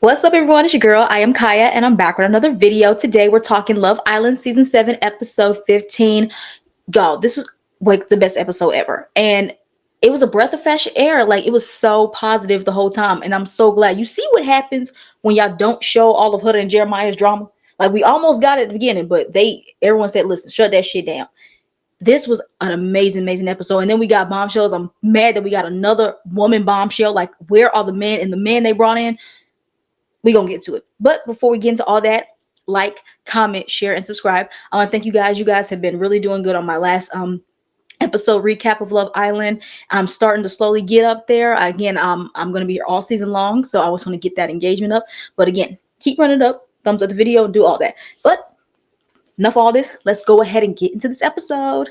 What's up, everyone? It's your girl. I am Kaya, and I'm back with another video. Today, we're talking Love Island Season 7, Episode 15. Y'all, this was like the best episode ever. And it was a breath of fresh air. Like, it was so positive the whole time. And I'm so glad. You see what happens when y'all don't show all of Huda and Jeremiah's drama? Like, we almost got it at the beginning, but everyone said, listen, shut that shit down. This was an amazing episode. And then we got bombshells. I'm mad that we got another woman bombshell. Like, where are the men? And the men they brought in, we're gonna get to it. But before we get into all that, like, comment, share, and subscribe. I want to thank you guys. You guys have been really doing good on my last episode recap of Love Island. I'm starting to slowly get up there. Again, I'm gonna be here all season long, so I was gonna get that engagement up. But again, keep running up, thumbs up the video, and do all that. But enough of all this. Let's go ahead and get into this episode.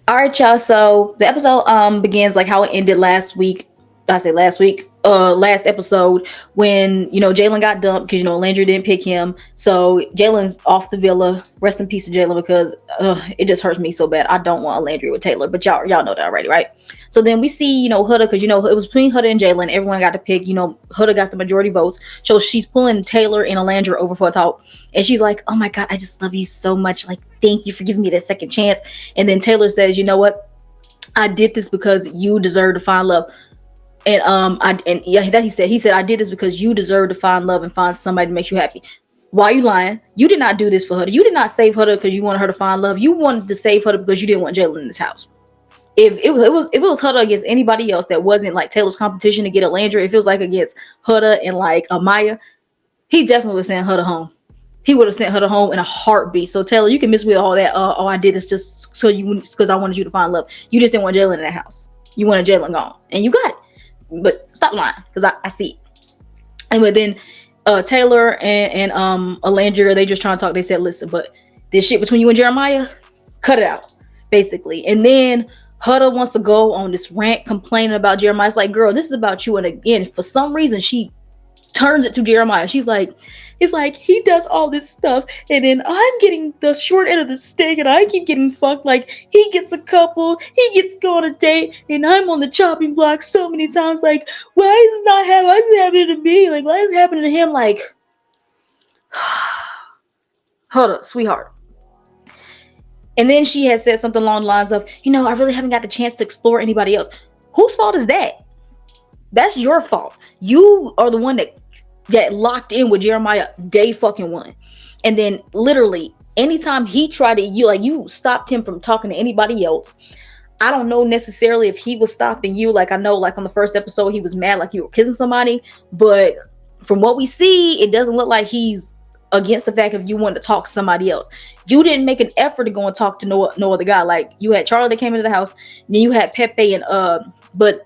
All right, y'all. So the episode begins like how it ended last week. I say last week. Last episode when Jalen got dumped because Landry didn't pick him. So Jalen's off the villa. Rest in peace to Jalen because it just hurts me so bad. I don't want a Landry with Taylor, but y'all know that already, right? So then we see Huda because it was between Huda and Jalen. Everyone got to pick. Huda got the majority votes, so she's pulling Taylor and Landry over for a talk, and she's like, "Oh my God, I just love you so much. Like, thank you for giving me that second chance." And then Taylor says, "You know what? I did this because you deserve to find love." And he said, "I did this because you deserve to find love and find somebody to make you happy." Why are you lying? You did not do this for Huda. You did not save Huda because you wanted her to find love. You wanted to save Huda because you didn't want Jalen in this house. If it was Huda against anybody else that wasn't like Taylor's competition to get a Landry, if it was like against Huda and like Amaya, he definitely would send Huda home. He would have sent Huda home in a heartbeat. So Taylor, you can miss with all that. I did this just because I wanted you to find love. You just didn't want Jalen in that house. You wanted Jalen gone, and you got it. But stop lying, because I see it. Anyway, then Taylor and Alandria, they just trying to talk. They said, "Listen, but this shit between you and Jeremiah, cut it out," basically. And then Huda wants to go on this rant complaining about Jeremiah. It's like, girl, this is about you. And again, for some reason, she turns it to Jeremiah. She's like, it's like he does all this stuff, and then I'm getting the short end of the stick, and I keep getting fucked. Like, he gets a couple, he gets to go on a date, and I'm on the chopping block so many times. Like, why is this not happening? Why is it happening to me? Like, why is it happening to him? Like, hold up, sweetheart. And then she has said something along the lines of, I really haven't got the chance to explore anybody else. Whose fault is that? That's your fault. You are the one that get locked in with Jeremiah day fucking one. And then literally anytime he tried to, you stopped him from talking to anybody else. I don't know necessarily if he was stopping you. Like, I know like on the first episode he was mad like you were kissing somebody, but from what we see, it doesn't look like he's against the fact of you wanted to talk to somebody else. You didn't make an effort to go and talk to no other guy. Like, you had Charlie that came into the house, then you had Pepe and but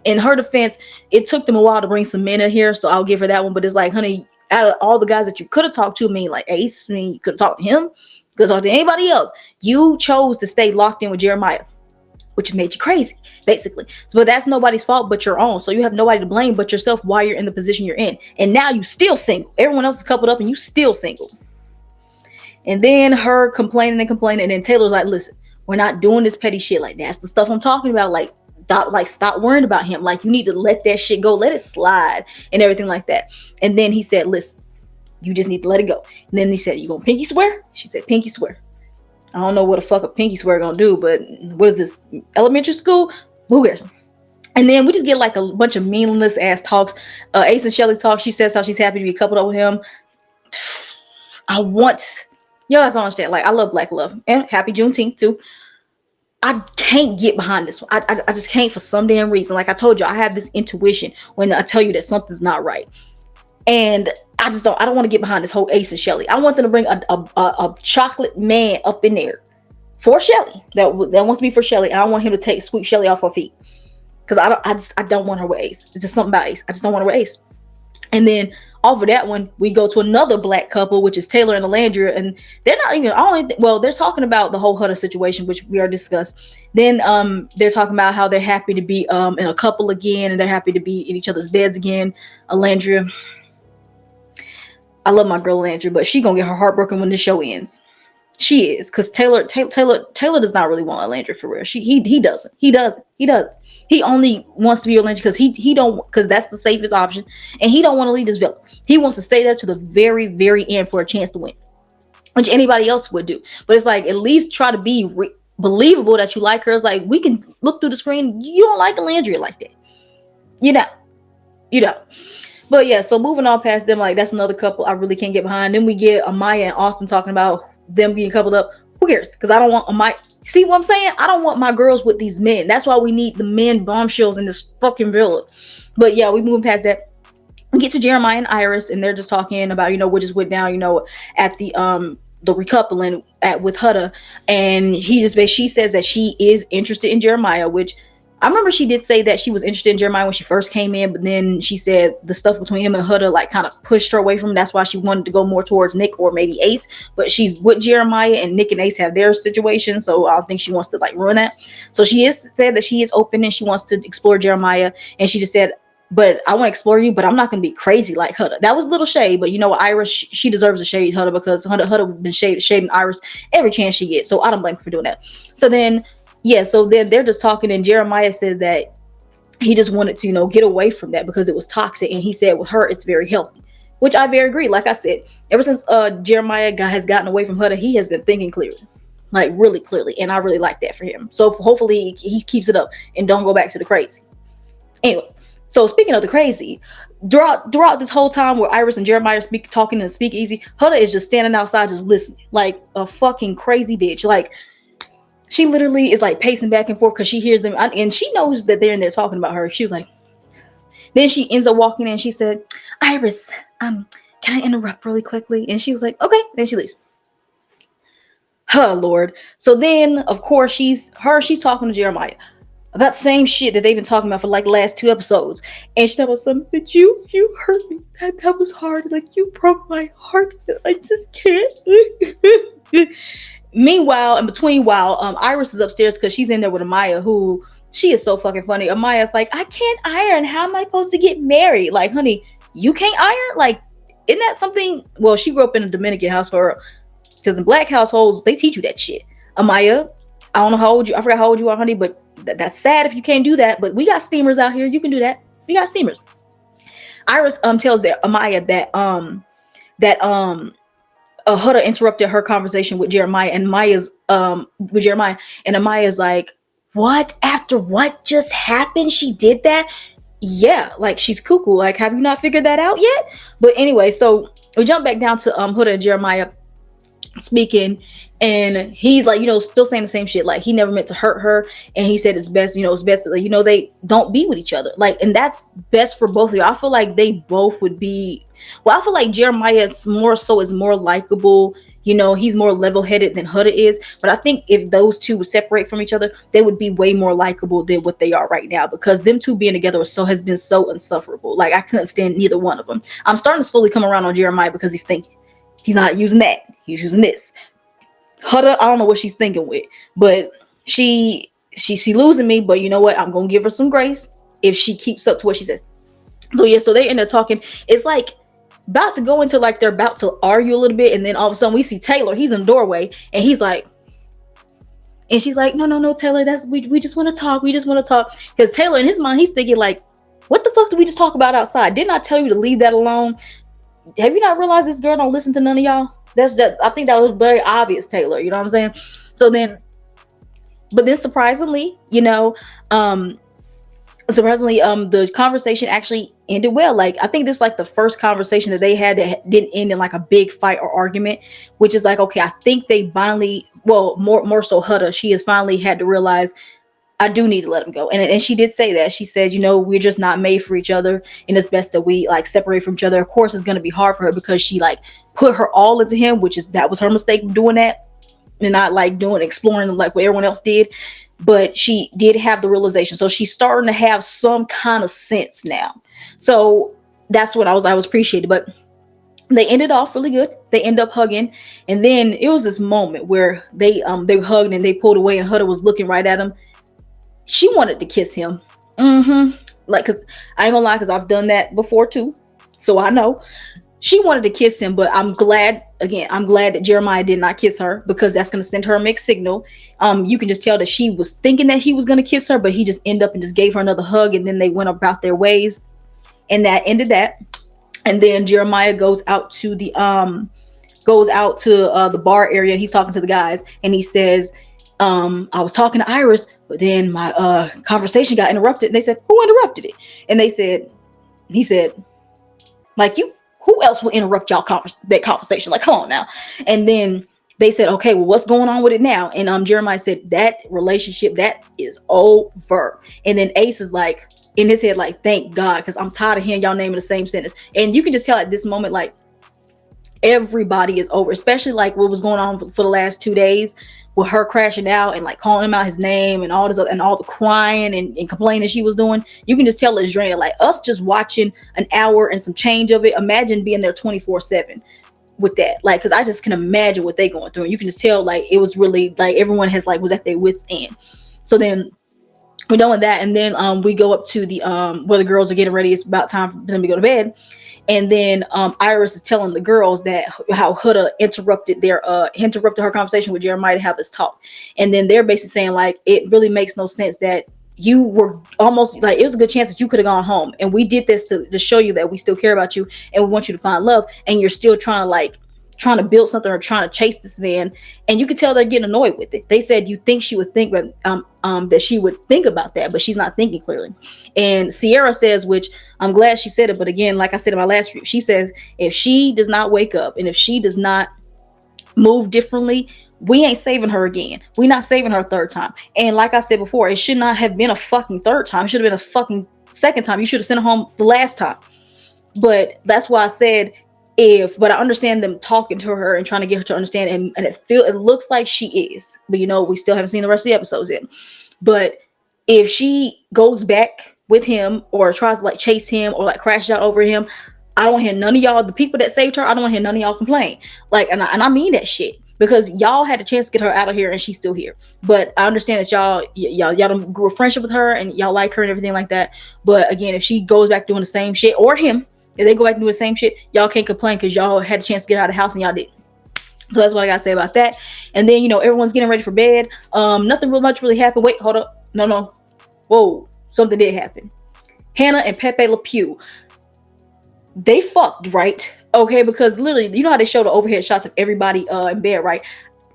in her defense, it took them a while to bring some men in here, so I'll give her that one. But it's like, honey, out of all the guys that you could have talked to, like Ace, you could have talked to him, could have talked to anybody else. You chose to stay locked in with Jeremiah, which made you crazy, basically. So, but that's nobody's fault but your own. So you have nobody to blame but yourself while you're in the position you're in. And now you still single. Everyone else is coupled up and you still single. And then her complaining, and then Taylor's like, listen, we're not doing this petty shit. Like, that's the stuff I'm talking about. Like, stop worrying about him. Like, you need to let that shit go, let it slide and everything like that. And then he said, listen, you just need to let it go. And then he said, you gonna pinky swear? She said, pinky swear. I don't know what the fuck a pinky swear gonna do, but what is this, elementary school? Who cares? And then we just get like a bunch of meaningless ass talks. Ace and Shelly talk. She says how she's happy to be coupled up with him. Y'all guys don't understand. Like, I love Black love, and happy Juneteenth too. I can't get behind this one. I just can't for some damn reason. Like I told you, I have this intuition when I tell you that something's not right. And I don't want to get behind this whole Ace and Shelly. I want them to bring a chocolate man up in there for Shelly. That wants to be for Shelly. And I want him to sweep Shelly off her feet. Because I don't want her with Ace. It's just something about Ace. I just don't want her with Ace. And then off of that one, we go to another Black couple, which is Taylor and Alandria, and they're not even they're talking about the whole Huda situation, which we already discussed. Then they're talking about how they're happy to be in a couple again, and they're happy to be in each other's beds again. Alandria, I love my girl Alandria, but she gonna get her heart broken when this show ends. She is, because Taylor does not really want Landry for real. He doesn't. He only wants to be with Landry because he don't, because that's the safest option, and he don't want to leave this villa. He wants to stay there to the very very end for a chance to win, which anybody else would do. But it's like, at least try to be believable that you like her. It's like, we can look through the screen. You don't like Landry like that, you know, you know. But yeah, so moving on past them, like, that's another couple I really can't get behind. Then we get Amaya and Austin talking about them being coupled up. Who cares? Because I don't want Amaya. See what I'm saying? I don't want my girls with these men. That's why we need the men bombshells in this fucking villa. But yeah, we moving past that. We get to Jeremiah and Iris, and they're just talking about, what just went down, at the recoupling with Huda, and she says that she is interested in Jeremiah, which I remember she did say that she was interested in Jeremiah when she first came in, but then she said the stuff between him and Huda like kind of pushed her away from him. That's why she wanted to go more towards Nick or maybe Ace, but she's with Jeremiah, and Nick and Ace have their situation, so I don't think she wants to like ruin that. So she is said that she is open and she wants to explore Jeremiah, and she just said, but I want to explore you, but I'm not going to be crazy like Huda. That was a little shade, but Iris, she deserves a shade Huda, because Huda been shading Iris every chance she gets, so I don't blame her for doing that. So then they're just talking, and Jeremiah said that he just wanted to, get away from that because it was toxic, and he said with her it's very healthy, which I very agree. Like I said, ever since Jeremiah has gotten away from Huda, he has been thinking clearly, like really clearly, and I really like that for him. So hopefully he keeps it up and don't go back to the crazy. Anyways, so speaking of the crazy, throughout this whole time where Iris and Jeremiah are talking in the speakeasy, Huda is just standing outside just listening like a fucking crazy bitch. Like, she literally is like pacing back and forth because she hears them, and she knows that they're in there talking about her. She was like, then she ends up walking in and she said, Iris, can I interrupt really quickly? And she was like, okay. Then she leaves. Oh Lord. So then of course she's talking to Jeremiah about the same shit that they've been talking about for like the last 2 episodes. And she told us something, but you hurt me. That was hard. Like, you broke my heart. I just can't. Meanwhile, Iris is upstairs because she's in there with Amaya, who, she is so fucking funny. Amaya's like, I can't iron. How am I supposed to get married? Like, honey, you can't iron? Like, isn't that something? Well, she grew up in a Dominican household, because in black households, they teach you that shit. Amaya, I don't know how old I forgot how old you are, honey, but that's sad if you can't do that. But we got steamers out here. You can do that. We got steamers. Iris tells Amaya that Huda interrupted her conversation with Jeremiah, and Amaya's like, what? After what just happened, she did that? Yeah, like, she's cuckoo. Like, have you not figured that out yet? But anyway, so we jump back down to Huda and Jeremiah speaking, and he's like, still saying the same shit. Like, he never meant to hurt her, and he said it's best that, they don't be with each other. Like, and that's best for both of you. I feel like they both would be. Well, I feel like Jeremiah is more likable. He's more level-headed than Huda is. But I think if those two would separate from each other, they would be way more likable than what they are right now, because them two being together has been so insufferable. Like, I couldn't stand neither one of them. I'm starting to slowly come around on Jeremiah because he's thinking. He's not using that. He's using this. Huda, I don't know what she's thinking with, but she losing me. But you know what? I'm gonna give her some grace if she keeps up to what she says. So yeah, so they end up talking. It's like about to go into like they're about to argue a little bit, and then all of a sudden we see Taylor. He's in the doorway, and he's like, and she's like, no, Taylor, we just want to talk. We just want to talk, because Taylor in his mind he's thinking like, what the fuck did we just talk about outside? Didn't I tell you to leave that alone? Have you not realized this girl don't listen to none of y'all? I think that was very obvious, Taylor. You know what I'm saying? So then, but then surprisingly, the conversation actually ended well. Like, I think this is like the first conversation that they had that didn't end in like a big fight or argument, which is like, okay, I think they finally, well, more so Huda, she has finally had to realize, I do need to let him go. And she did say that. She said, we're just not made for each other, and it's best that we like separate from each other. Of course, it's going to be hard for her because she like put her all into him, that was her mistake doing that, and not like exploring like what everyone else did. But she did have the realization. So she's starting to have some kind of sense now. So that's what I was appreciated. But they ended off really good. They end up hugging. And then it was this moment where they hugged and they pulled away, and Huda was looking right at him. She wanted to kiss him. Like, cause I ain't gonna lie, cause I've done that before too. So I know. she wanted to kiss him, but I'm glad that Jeremiah did not kiss her, because that's going to send her a mixed signal. You can just tell that she was thinking that he was going to kiss her, but he just ended up and just gave her another hug, and then they went about their ways, and that ended that. And then Jeremiah goes out to the bar area, and he's talking to the guys, and he says, I was talking to Iris, but then my conversation got interrupted. And they said, who interrupted it? And he said, like, you, who else will interrupt that conversation? Like, come on now. And then they said, okay, well, what's going on with it now? And Jeremiah said, that relationship, that is over. And then Ace is like, in his head, like, thank God, because I'm tired of hearing y'all name in the same sentence. And you can just tell at this moment, like, everybody is over, especially like what was going on for the last 2 days with her crashing out and like calling him out his name and all this and all the crying and complaining she was doing. You can just tell it's draining. Like, us just watching an hour and some change of it, imagine being there 24/7 with that. Like, because I just can imagine what they going through, and you can just tell like it was really like everyone was at their wits end. So then we're done with that, and then we go up to the where the girls are getting ready. It's about time for them to go to bed. And then Iris is telling the girls that how Huda interrupted her conversation with Jeremiah to have this talk. And then they're basically saying, like, it really makes no sense that you were almost like, it was a good chance that you could have gone home, and we did this to show you that we still care about you and we want you to find love, and you're still trying to build something or trying to chase this man. And you could tell they're getting annoyed with it. They said you think she would think that she would think about that, but she's not thinking clearly. And Sierra says, which I'm glad she said it, but again, like I said in my last review, she says if she does not wake up and if she does not move differently, we ain't saving her again. We're not saving her a third time. And like I said before, it should not have been a fucking third time. It should have been a fucking second time. You should have sent her home the last time. But that's why I said, but I understand them talking to her and trying to get her to understand, and it looks like she is, but we still haven't seen the rest of the episodes yet. But if she goes back with him or tries to like chase him or like crash out over him, I don't want to hear none of y'all, the people that saved her, I don't want to hear none of y'all complain. Like, and I mean that shit, because y'all had a chance to get her out of here and she's still here. But I understand that y'all done grew a friendship with her and y'all like her and everything like that. But again, if she goes back doing the same shit, or him, if they go back and do the same shit, y'all can't complain because y'all had a chance to get out of the house and y'all didn't. So that's what I gotta say about that. And then everyone's getting ready for bed. Nothing real much really happened. Wait, hold up. No. Whoa, something did happen. Hannah and Pepe Le Pew, they fucked, right? Okay, because literally, you know how they show the overhead shots of everybody in bed, right?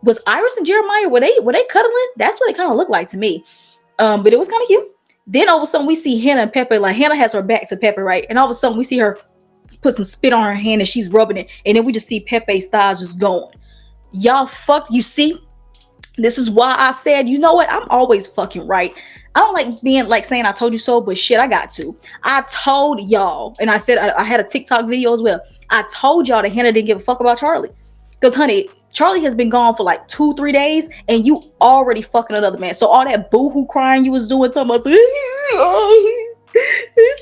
Was Iris and Jeremiah, were they cuddling? That's what it kind of looked like to me. But it was kind of cute. Then all of a sudden we see Hannah and Pepe, like Hannah has her back to Pepe, right? And all of a sudden we see her put some spit on her hand and she's rubbing it. And then we just see Pepe's thighs just going. Y'all fucked, you see? This is why I said, you know what? I'm always fucking right. I don't like being like saying I told you so, but shit, I got to. I told y'all, and I said I had a TikTok video as well. I told y'all that Hannah didn't give a fuck about Charlie. Because, honey, Charlie has been gone for like 2-3 days, and you already fucking another man. So all that boo-hoo crying you was doing, talking about, this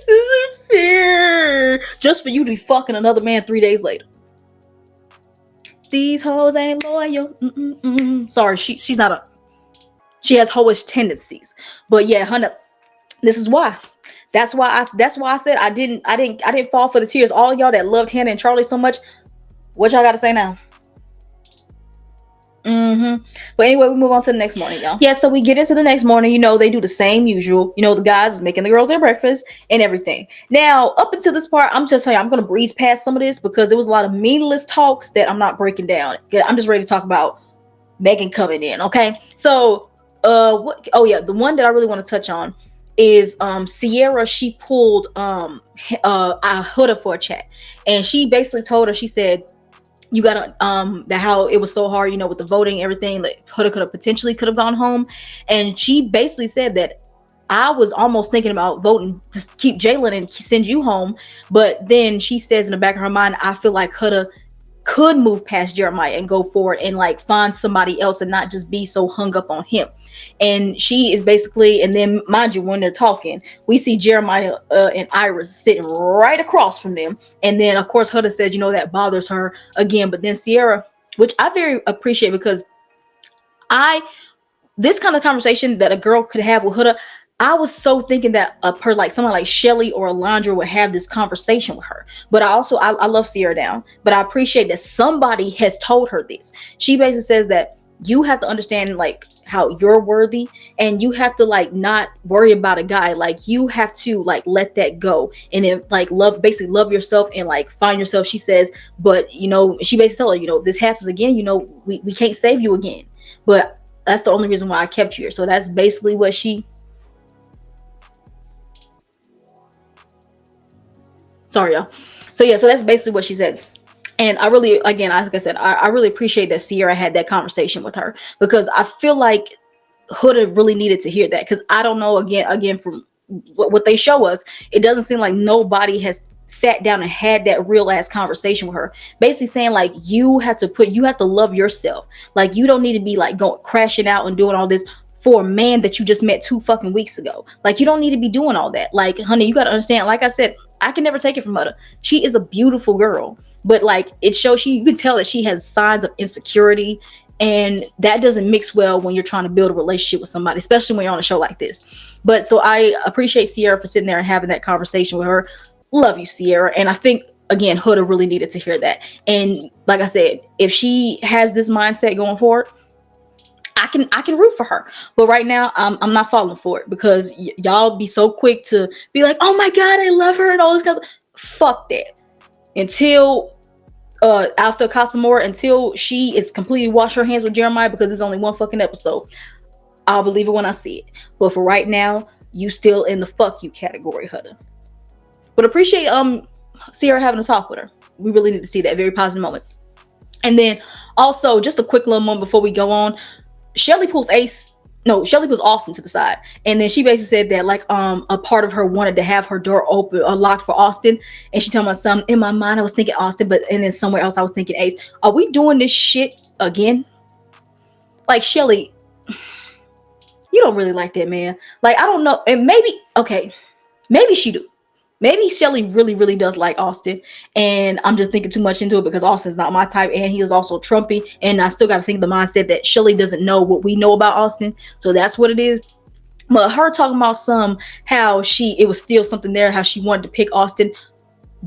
isn't fair, just for you to be fucking another man 3 days later. These hoes ain't loyal. Sorry, she's not she has hoish tendencies. But yeah, Hannah, this is why. That's why I said I didn't fall for the tears. All y'all that loved Hannah and Charlie so much, what y'all gotta say now? But anyway, we move on to the next morning, y'all. Yeah, so we get into the next morning. They do the same usual. The guys is making the girls their breakfast and everything. Now, up until this part, I'm just telling you, I'm gonna breeze past some of this because there was a lot of meaningless talks that I'm not breaking down. I'm just ready to talk about Megan coming in. Okay, so the one that I really want to touch on is Sierra. She pulled Huda for a chat, and she basically told her, she said, you gotta that how it was so hard, with the voting and everything, like Huda could have gone home. And she basically said that I was almost thinking about voting to keep Jalen and send you home, but then she says in the back of her mind, I feel like Huda could move past Jeremiah and go forward and like find somebody else and not just be so hung up on him. And she is basically, and then mind you, when they're talking, we see Jeremiah and Iris sitting right across from them. And then of course Huda says, that bothers her again. But then Sierra, which I very appreciate, because this kind of conversation that a girl could have with Huda, I was so thinking that like someone like Shelly or Alondra would have this conversation with her. But I love Sierra Down, but I appreciate that somebody has told her this. She basically says that you have to understand like how you're worthy, and you have to like not worry about a guy. Like you have to like let that go, and then like love yourself and like find yourself. She says, but she basically tell her, if this happens again, we can't save you again. But that's the only reason why I kept you here. So that's basically what she sorry y'all. So yeah, so that's basically what she said. And I really, again, like I said, I really appreciate that Sierra had that conversation with her, because I feel like Huda really needed to hear that, because I don't know, again from what they show us, it doesn't seem like nobody has sat down and had that real ass conversation with her, basically saying like you have to love yourself. Like you don't need to be like going crashing out and doing all this for a man that you just met 2 fucking weeks ago. Like you don't need to be doing all that. Like honey, you got to understand, like I said, I can never take it from Huda. She is a beautiful girl, but like it shows, you can tell that she has signs of insecurity, and that doesn't mix well when you're trying to build a relationship with somebody, especially when you're on a show like this. But so I appreciate Sierra for sitting there and having that conversation with her. Love you, Sierra. And I think again, Huda really needed to hear that. And like I said, if she has this mindset going forward, I can root for her. But right now, I'm not falling for it, because y'all be so quick to be like, oh my god, I love her and all this kind of fuck that. Until after Casamora, until she is completely washed her hands with Jeremiah, because there's only one fucking episode, I'll believe it when I see it. But for right now, you still in the fuck you category, Huda. But appreciate Sierra having a talk with her. We really need to see that very positive moment. And then also, just a quick little moment before we go on, Shelly pulls Austin to the side, and then she basically said that like a part of her wanted to have her door open or locked for Austin, and she told my son, in my mind I was thinking Austin, but and then somewhere else I was thinking Ace. Are we doing this shit again? Like Shelly, you don't really like that man. Like I don't know, and maybe she do. Maybe Shelly really, really does like Austin, and I'm just thinking too much into it because Austin's not my type, and he is also Trumpy, and I still got to think the mindset that Shelly doesn't know what we know about Austin, so that's what it is. But her talking about how it was still something there, how she wanted to pick Austin.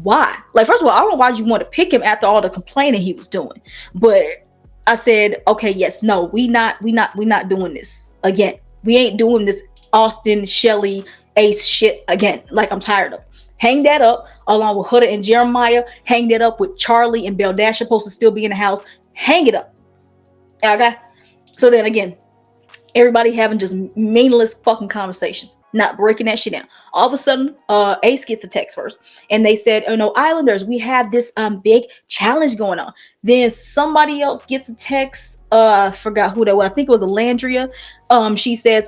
Why? Like, first of all, I don't know why you want to pick him after all the complaining he was doing. But I said, okay, yes, no, we not doing this again. We ain't doing this Austin, Shelly, Ace shit again. Like, I'm tired of it. Hang that up along with Huda and Jeremiah. Hang that up with Charlie and Beldash supposed to still be in the house. Hang it up. Okay? So then again, everybody having just meaningless fucking conversations, not breaking that shit down. All of a sudden, Ace gets a text first, and they said, "Oh no, Islanders, we have this big challenge going on." Then somebody else gets a text. I forgot who that was. I think it was Alandria. She says,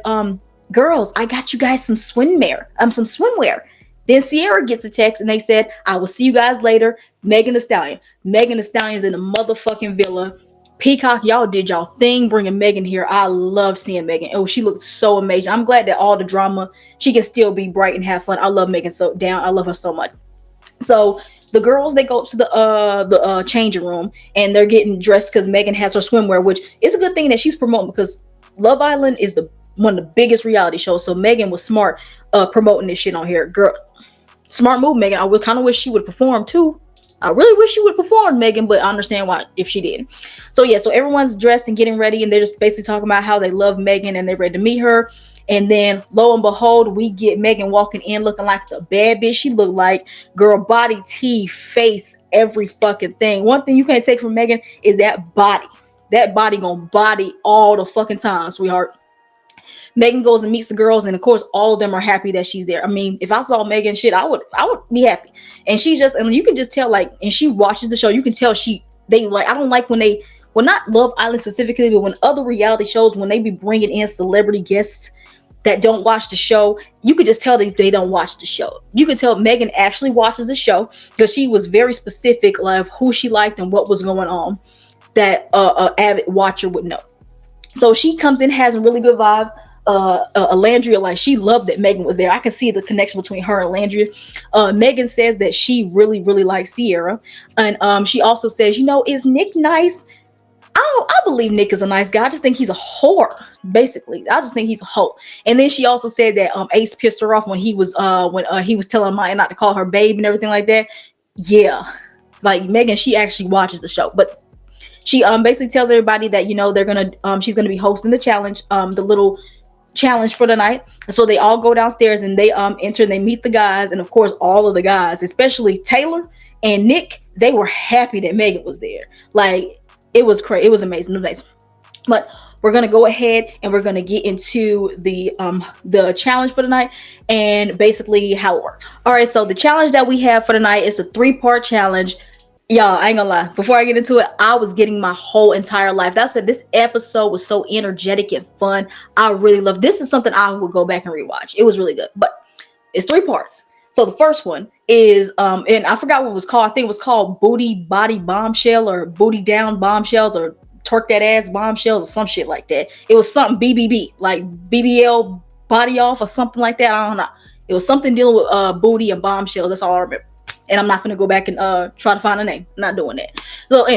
"Girls, I got you guys some swimwear. Some swimwear." Then Sierra gets a text, and they said, "I will see you guys later." Megan Thee Stallion. Megan Thee Stallion's in the motherfucking villa. Peacock, y'all did y'all thing bringing Megan here. I love seeing Megan. Oh, she looked so amazing. I'm glad that all the drama, she can still be bright and have fun. I love Megan so down. I love her so much. So the girls, they go up to the changing room, and they're getting dressed because Megan has her swimwear, which is a good thing that she's promoting, because Love Island is one of the biggest reality shows. So Megan was smart promoting this shit on here. Girl, smart move, Megan. I would kind of wish she would perform too. I really wish she would perform, Megan, but I understand why if she didn't. So yeah, so everyone's dressed and getting ready, and they're just basically talking about how they love Megan and they're ready to meet her. And then lo and behold, we get Megan walking in looking like the bad bitch she looked like. Girl, body, teeth, face, every fucking thing. One thing you can't take from Megan is that body. That body gonna body all the fucking time, sweetheart. Megan goes and meets the girls, and of course all of them are happy that she's there. I mean, if I saw Megan shit, I would be happy. And and you can just tell, like, and she watches the show, you can tell they like, I don't like when they, well, not Love Island specifically, but when other reality shows, when they be bringing in celebrity guests that don't watch the show, you could just tell that they don't watch the show. You could tell Megan actually watches the show, because she was very specific of who she liked and what was going on, that avid watcher would know. So she comes in, has really good vibes. Alandria, like, she loved that Megan was there. I can see the connection between her and Alandria. Megan says that she really, really likes Sierra. And she also says, is Nick nice? I believe Nick is a nice guy. I just think he's a whore. Basically, I just think he's a hoe. And then she also said that Ace pissed her off when he was telling Maya not to call her babe and everything like that. Yeah, like Megan, she actually watches the show, but she basically tells everybody that they're gonna she's gonna be hosting the challenge, the little challenge for the night. So they all go downstairs and they enter and they meet the guys, and of course all of the guys, especially Taylor and Nick, they were happy that Megan was there. Like it was crazy, it was amazing. But we're gonna go ahead and we're gonna get into the challenge for the night and basically how it works. All right, so the challenge that we have for the night is a 3-part challenge. Y'all, I ain't gonna lie. Before I get into it, I was getting my whole entire life. That said, this episode was so energetic and fun. I really love this. Is something I would go back and rewatch. It was really good. But it's 3 parts. So the first one is and I forgot what it was called. I think it was called Booty Body Bombshell or Booty Down Bombshells or Twerk That Ass Bombshells or some shit like that. It was something BBB, like BBL Body Off or something like that. I don't know. It was something dealing with booty and bombshells. That's all I remember. And I'm not gonna go back and try to find a name. I'm not doing that. So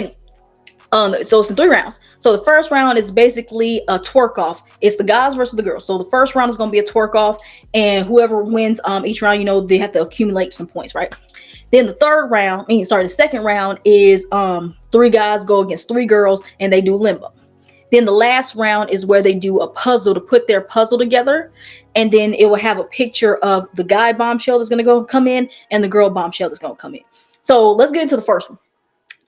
so it's in 3 rounds. So the first round is basically a twerk off. It's the guys versus the girls. So the first round is gonna be a twerk off, and whoever wins each round, they have to accumulate some points, right? Then the second round is 3 guys go against 3 girls, and they do limbo. Then the last round is where they do a puzzle to put their puzzle together. And then it will have a picture of the guy bombshell that's going to come in and the girl bombshell that's going to come in. So let's get into the first one.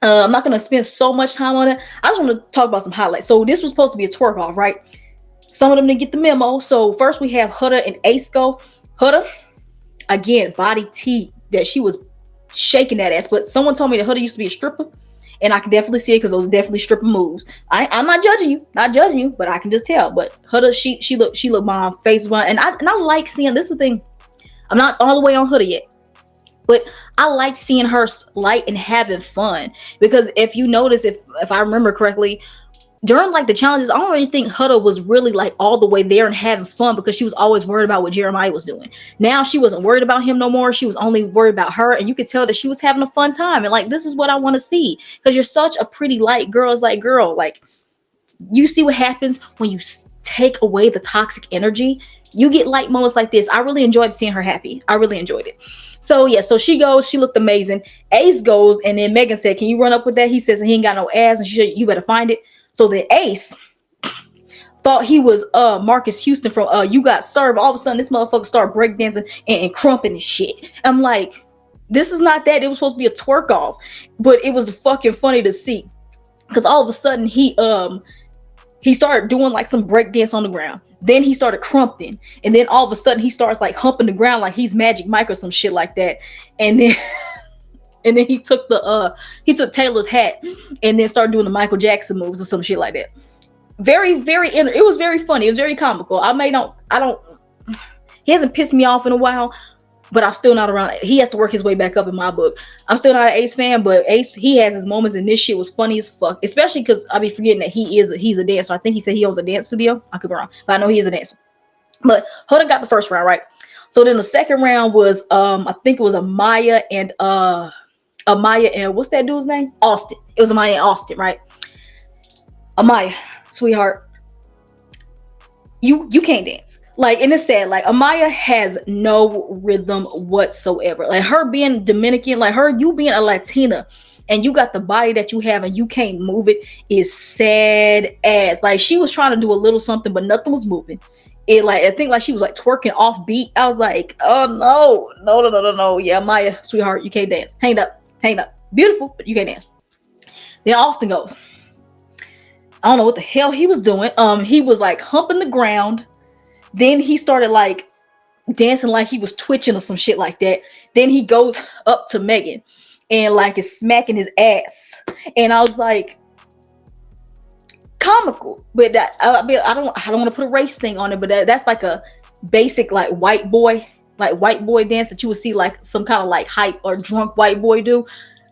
I'm not going to spend so much time on it. I just want to talk about some highlights. So this was supposed to be a twerk off, right? Some of them didn't get the memo. So first we have Huda and Ace go. Huda, again, body T, that she was shaking that ass. But someone told me that Huda used to be a stripper. And I can definitely see it because those are definitely stripper moves. I'm not judging you, but I can just tell. But Huda, she looked bomb, face one, and I like seeing. This is the thing. I'm not all the way on Huda yet, but I like seeing her light and having fun. Because if you notice, if I remember correctly, during like the challenges, I don't really think Huda was really like all the way there and having fun because she was always worried about what Jeremiah was doing. Now she wasn't worried about him no more. She was only worried about her, and you could tell that she was having a fun time. And like, this is what I want to see, because you're such a pretty light girl. It's like, girl, like you see what happens when you take away the toxic energy. You get light moments like this. I really enjoyed seeing her happy. I really enjoyed it. So yeah, so she goes, she looked amazing. Ace goes, and then Megan said, "Can you run up with that?" He says he ain't got no ass, and she said, "You better find it." So then Ace thought he was Marcus Houston from You Got Served. All of a sudden, this motherfucker started breakdancing and crumping and shit. I'm like, this is not that. It was supposed to be a twerk off, but it was fucking funny to see, because all of a sudden he started doing like some breakdance on the ground. Then he started crumping, and then all of a sudden he starts like humping the ground like he's Magic Mike or some shit like that. And then and then he took Taylor's hat and then started doing the Michael Jackson moves or some shit like that. It was very funny. It was very comical. He hasn't pissed me off in a while, but I'm still not around. He has to work his way back up in my book. I'm still not an Ace fan, but Ace, he has his moments, and this shit was funny as fuck. Especially because I be forgetting that he's a dancer. I think he said he owns a dance studio. I could be wrong, but I know he is a dancer. But Huda got the first round, right? So then the second round was I think it was Amaya and what's that dude's name? Austin. It was Amaya and Austin, right? Amaya, sweetheart, you can't dance. Like, and it's sad. Like, Amaya has no rhythm whatsoever. Like, her being Dominican, like you being a Latina, and you got the body that you have and you can't move it, is sad ass. Like, she was trying to do a little something, but nothing was moving. I think like she was like twerking off beat. I was like, oh no. Yeah, Maya, sweetheart, you can't dance. Hang up. Beautiful, but you can't dance. Then Austin goes. I don't know what the hell he was doing. He was like humping the ground. Then he started like dancing like he was twitching or some shit like that. Then he goes up to Megan and like is smacking his ass. And I was like, comical. But that I don't want to put a race thing on it, but that's like a basic like white boy dance that you would see like some kind of like hype or drunk white boy do.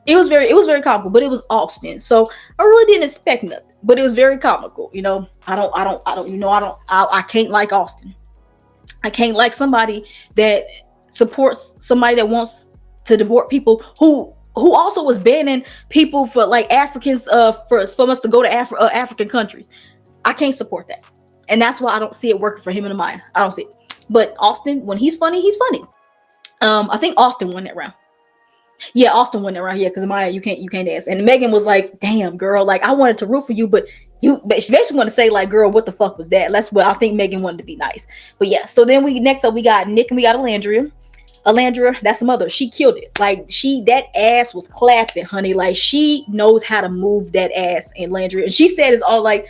It was very comical, but it was Austin, so I really didn't expect nothing. But it was very comical, you know. I can't like Austin. I can't like somebody that supports somebody that wants to deport people who who also was banning people for like Africans from us to go to African countries. I can't support that. And that's why I don't see it working for him and Maya. I don't see it. But Austin, when he's funny, he's funny. I think Austin won that round. Yeah, Austin won that round. Yeah, because Maya, you can't dance. And Megan was like, "Damn, girl, like I wanted to root for you, but she basically wanted to say like, girl, what the fuck was that?" That's what I think Megan wanted to be nice. But yeah, so then next up we got Nick and we got Alandria. Alandria, that's the mother. She killed it. Like that ass was clapping, honey. Like she knows how to move that ass in Alandria. And she said it's all like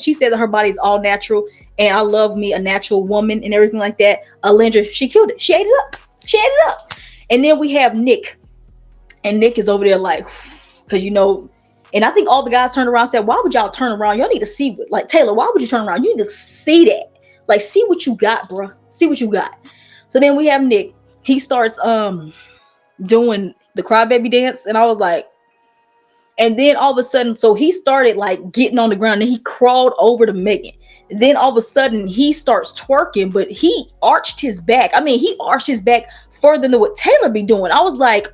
she said that her body is all natural and I love me a natural woman and everything like that. Alandria, she killed it. She ate it up. She ate it up. And then we have Nick. And Nick is over there like, because and I think all the guys turned around and said, why would y'all turn around? Y'all need to see what, like, Taylor, why would you turn around? You need to see that. Like, see what you got, bro. See what you got. So then we have Nick. He starts doing the crybaby dance. And I was like, and then all of a sudden, so he started like getting on the ground and he crawled over to Megan. And then all of a sudden he starts twerking, but he arched his back. I mean, he arched his back further than what Taylor be doing. I was like,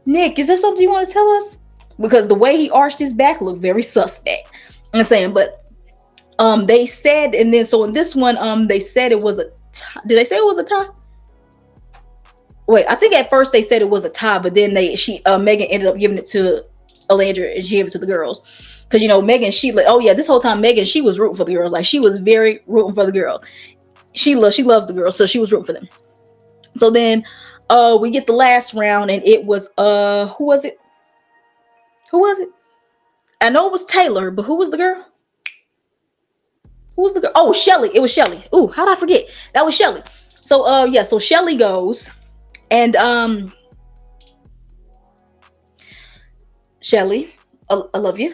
Nick, is there something you want to tell us? Because the way he arched his back looked very suspect. I'm saying, but they said, and then so in this one, they said it was a tie. Did they say it was a tie? Wait, I think at first they said it was a tie, but then Megan ended up giving it to Alandria and she gave it to the girls. Because Megan, she like, oh yeah, this whole time Megan, she was rooting for the girls. Like she was very rooting for the girls. She loves the girls, so she was rooting for them. So then we get the last round and it was who was it? I know it was Taylor, but who was the girl? Who was the girl? Oh, Shelly. It was Shelly. Ooh, how did I forget? That was Shelly. So yeah, so Shelly goes and Shelly, I love you.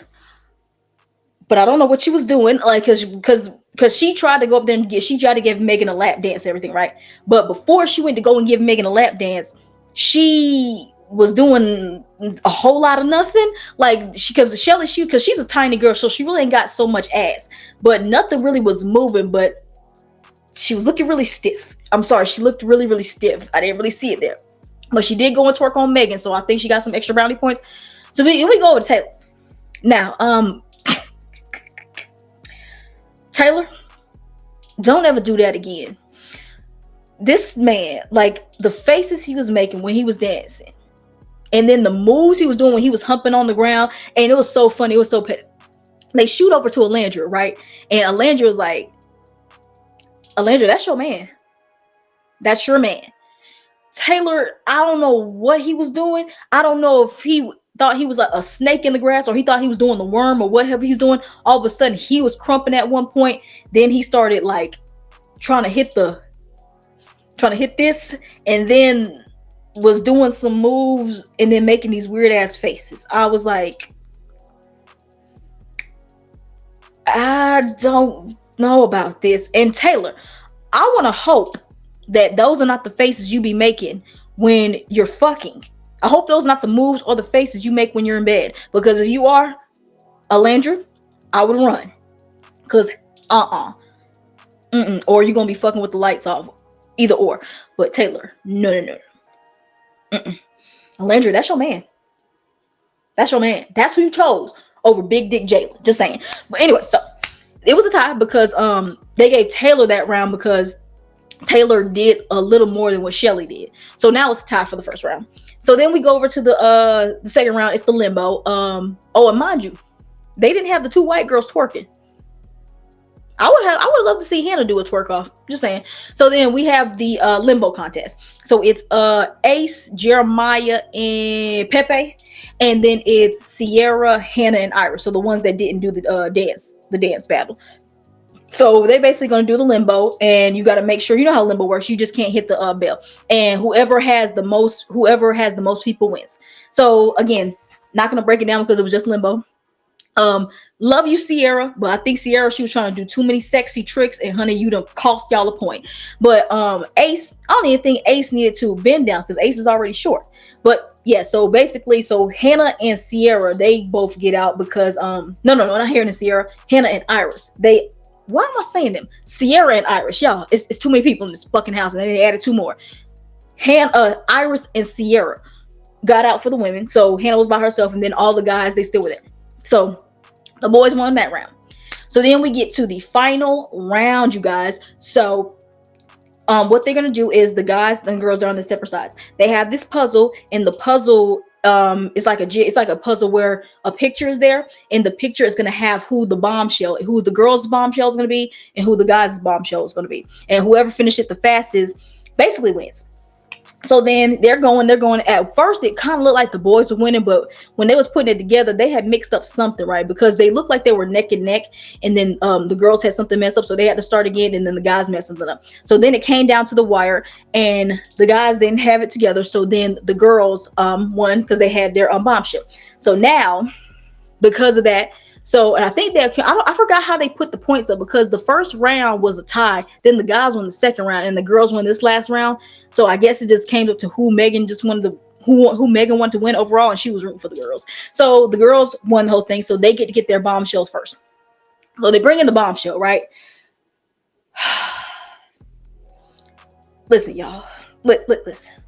But I don't know what she was doing, like, because she tried to go up there and she tried to give Megan a lap dance and everything, right? But before she went to go and give Megan a lap dance, she was doing a whole lot of nothing. Like, because she's a tiny girl, so she really ain't got so much ass. But nothing really was moving, but she was looking really stiff. I'm sorry, she looked really, really stiff. I didn't really see it there. But she did go and twerk on Megan, so I think she got some extra brownie points. So we go over to Taylor. Now, Taylor, don't ever do that again. This man, like the faces he was making when he was dancing, and then the moves he was doing when he was humping on the ground, and it was so funny. It was so petty. They shoot over to Alandria, right? And Alandria was like, Alandria, that's your man. That's your man. Taylor, I don't know what he was doing. I don't know if he thought he was like a snake in the grass or he thought he was doing the worm or whatever he was doing. All of a sudden he was crumping at one point. Then he started like trying to hit this and then was doing some moves and then making these weird ass faces. I was like, I don't know about this. And Taylor, I want to hope that those are not the faces you be making when you're fucking. I hope those are not the moves or the faces you make when you're in bed. Because if you are, Alandria, I would run. Because or you're going to be fucking with the lights off. Either or. But Taylor, no. Alandria, that's your man. That's your man. That's who you chose over Big Dick Jalen. Just saying. But anyway, so it was a tie because they gave Taylor that round because Taylor did a little more than what Shelly did. So now it's a tie for the first round. So then we go over to the second round. It's the limbo. And mind you, they didn't have the two white girls twerking. I would love to see Hannah do a twerk off. Just saying. So then we have the limbo contest. So it's Ace, Jeremiah, and Pepe, and then it's Sierra, Hannah, and Iris. So the ones that didn't do the dance battle. So they're basically going to do the limbo, and you got to make sure you know how limbo works. You just can't hit the bell, and whoever has the most people wins. So again, not going to break it down because it was just limbo. Love you, Sierra, but I think Sierra, she was trying to do too many sexy tricks, and honey, you done cost y'all a point. But Ace, I don't even think Ace needed to bend down because Ace is already short. But yeah, so basically, so Hannah and Sierra, they both get out because no, not Hannah and Sierra, Hannah and Iris. Why am I saying them? Sierra and Iris, y'all. It's too many people in this fucking house, and then they added two more. Iris and Sierra got out for the women. So Hannah was by herself, and then all the guys, they still were there. So the boys won that round. So then we get to the final round, you guys. So what they're gonna do is the guys and girls are on the separate sides. They have this puzzle, and the puzzle it's like a puzzle where a picture is there, and the picture is gonna have who the girls' bombshell is gonna be, and who the guys' bombshell is gonna be, and whoever finishes it the fastest basically wins. So then they're going. At first, it kind of looked like the boys were winning, but when they was putting it together, they had mixed up something, right? Because they looked like they were neck and neck, and then the girls had something messed up, so they had to start again, and then the guys messed something up. So then it came down to the wire, and the guys didn't have it together. So then the girls won because they had their bombshell. So now, because of that, so, and I think I forgot how they put the points up, because the first round was a tie. Then the guys won the second round, and the girls won this last round. So I guess it just came up to who Megan just wanted to, who Megan wanted to win overall, and she was rooting for the girls. So the girls won the whole thing. So they get to get their bombshells first. So they bring in the bombshell, right? Listen, y'all. Listen.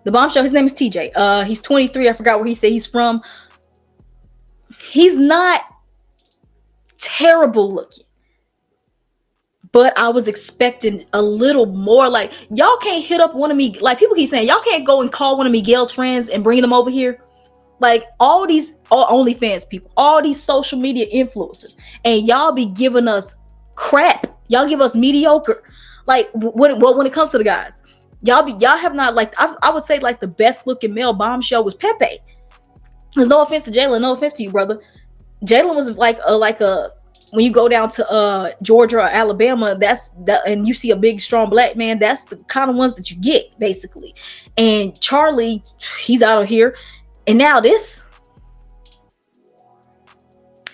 The bombshell, his name is TJ. He's 23. I forgot where he said he's from. He's not terrible looking, but I was expecting a little more. Like, y'all can't hit up one of me. Like, people keep saying, y'all can't go and call one of Miguel's friends and bring them over here. Like, all OnlyFans people, all these social media influencers, and y'all be giving us crap. Y'all give us mediocre. Like, when it comes to the guys, y'all have not, like, I would say, like, the best looking male bombshell was Pepe. There's no offense to Jalen, no offense to you, brother. Jalen was like a when you go down to Georgia or Alabama, and you see a big strong black man, that's the kind of ones that you get, basically. And Charlie, he's out of here. And now this.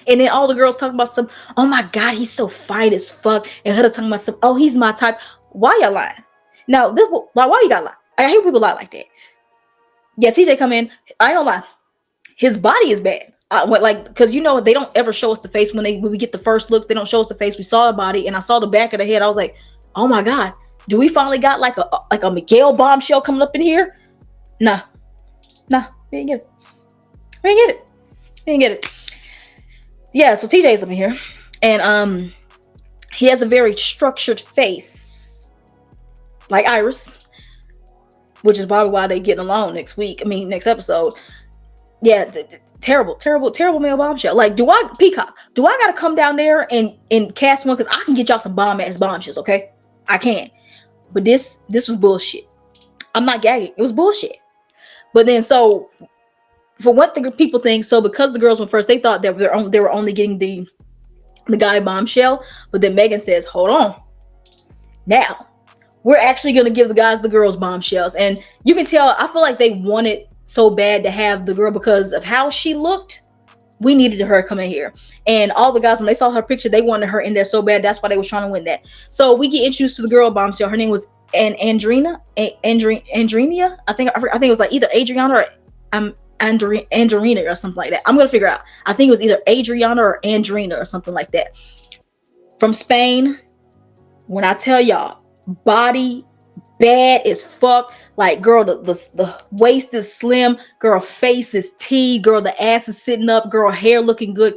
And then all the girls talking about some, oh my God, he's so fine as fuck. And her talking about some, oh, he's my type. Why y'all lying? Now, why you gotta lie? I hate people lie like that. Yeah, TJ come in. I ain't gonna lie. His body is bad. Because they don't ever show us the face when we get the first looks. They don't show us the face. We saw the body, and I saw the back of the head. I was like, oh my God, do we finally got like a Miguel bombshell coming up in here? Nah, we didn't get it. We didn't get it. Yeah, so TJ's up in here, and he has a very structured face, like Iris, which is probably why they getting along next episode. Yeah, terrible male bombshell. Like, Peacock, do I gotta come down there and cast one? Because I can get y'all some bomb ass bombshells, okay? I can. But this was bullshit. I'm not gagging. It was bullshit. But then, so for what the people think, so because the girls went first, they thought that they were only getting the guy bombshell. But then Megan says, hold on. Now, we're actually gonna give the guys the girls bombshells. And you can tell, I feel like they wanted so bad to have the girl because of how she looked. We needed her to come in here, and all the guys, when they saw her picture, they wanted her in there so bad. That's why they was trying to win that. So we get introduced to the girl bombshell. Her name was Andrina. I think it was like either Adriana or Andrina or something like that. I'm gonna figure out. I think it was either Adriana or Andrina or something like that. From Spain. When I tell y'all, body bad as fuck. Like, girl, the waist is slim. Girl, face is T. Girl, the ass is sitting up. Girl, hair looking good.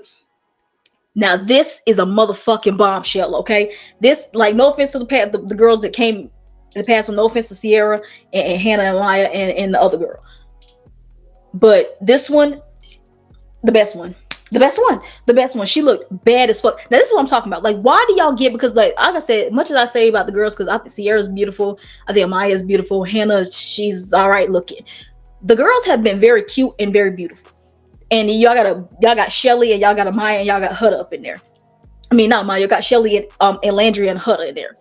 Now, this is a motherfucking bombshell, okay? This, like, no offense to the girls that came in the past, no offense to Sierra and Hannah and Laya and the other girl. But this one, the best one. She looked bad as fuck. Now, this is what I'm talking about. Like, why do y'all get, because like I said, much as I say about the girls, because I think Sierra's beautiful, I think Amaya's beautiful, Hannah, she's all right looking. The girls have been very cute and very beautiful. And y'all got Shelly, and y'all got Amaya, and y'all got Huda up in there. I mean, not Amaya, you got Shelly and Landry and Huda in there.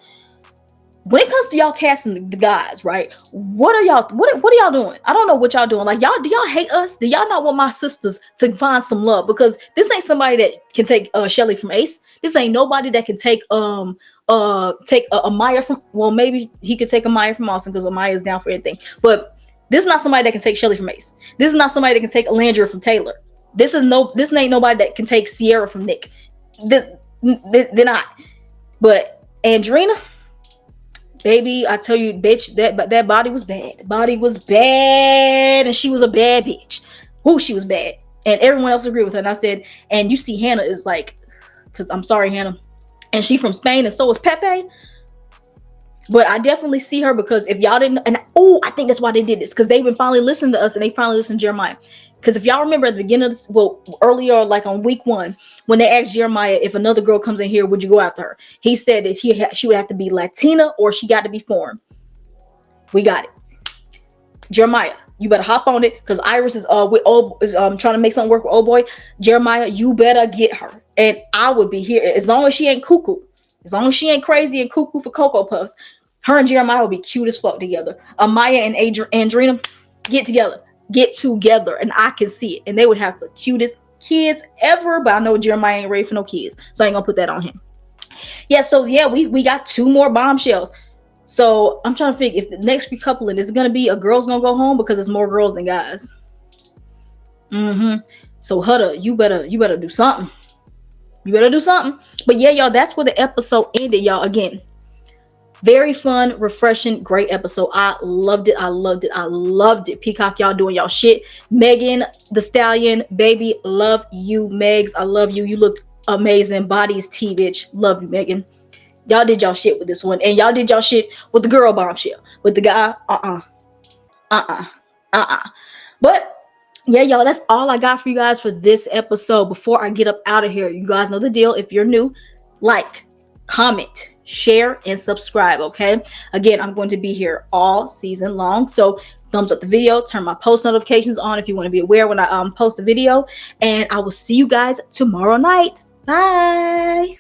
When it comes to y'all casting the guys, right? What are y'all doing? I don't know what y'all doing. Like, do y'all hate us? Do y'all not want my sisters to find some love? Because this ain't somebody that can take Shelly from Ace. This ain't nobody that can take Amaya from, well, maybe he could take Amaya from Austin because Amaya is down for anything. But this is not somebody that can take Shelly from Ace. This is not somebody that can take Alandria from Taylor. This ain't nobody that can take Sierra from Nick. They're not. But Andrina, Baby, I tell you, bitch, that body was bad. Body was bad, and she was a bad bitch. Who she was bad, and everyone else agreed with her. And I said, and you see, Hannah is like, because I'm sorry, Hannah, and she from Spain, and so is Pepe. But I definitely see her, because if y'all didn't, and I think that's why they did this, because they've been finally listening to us, and they finally listened to Jeremiah. Because if y'all remember at the beginning of this, well, earlier, like on week 1, when they asked Jeremiah, if another girl comes in here, would you go after her? He said that she would have to be Latina, or she got to be foreign. We got it. Jeremiah, you better hop on it, because Iris is trying to make something work with old boy. Jeremiah, you better get her, and I would be here as long as she ain't cuckoo, as long as she ain't crazy and cuckoo for Cocoa Puffs. Her and Jeremiah will be cute as fuck together. Amaya and Andrina, get together, and I can see it, and they would have the cutest kids ever. But I know Jeremiah ain't ready for no kids, so I ain't gonna put that on him. Yeah, so yeah, we got 2 more bombshells. So I'm trying to figure if the next recoupling is gonna be a girl's gonna go home, because there's more girls than guys. So Huda, you better do something. You better do something. But yeah, y'all, that's where the episode ended, y'all. Again, very fun, refreshing, great episode. I loved it. Peacock, y'all doing y'all shit. Megan Thee Stallion, baby, love you. Megs, I love you. You look amazing. Body's T, bitch. Love you, Megan. Y'all did y'all shit with this one. And y'all did y'all shit with the girl bombshell. With the guy, But yeah, y'all, that's all I got for you guys for this episode. Before I get up out of here, you guys know the deal. If you're new, like, comment, share, and subscribe, okay? Again, I'm going to be here all season long, so thumbs up the video, turn my post notifications on if you want to be aware when I post a video, and I will see you guys tomorrow night. Bye.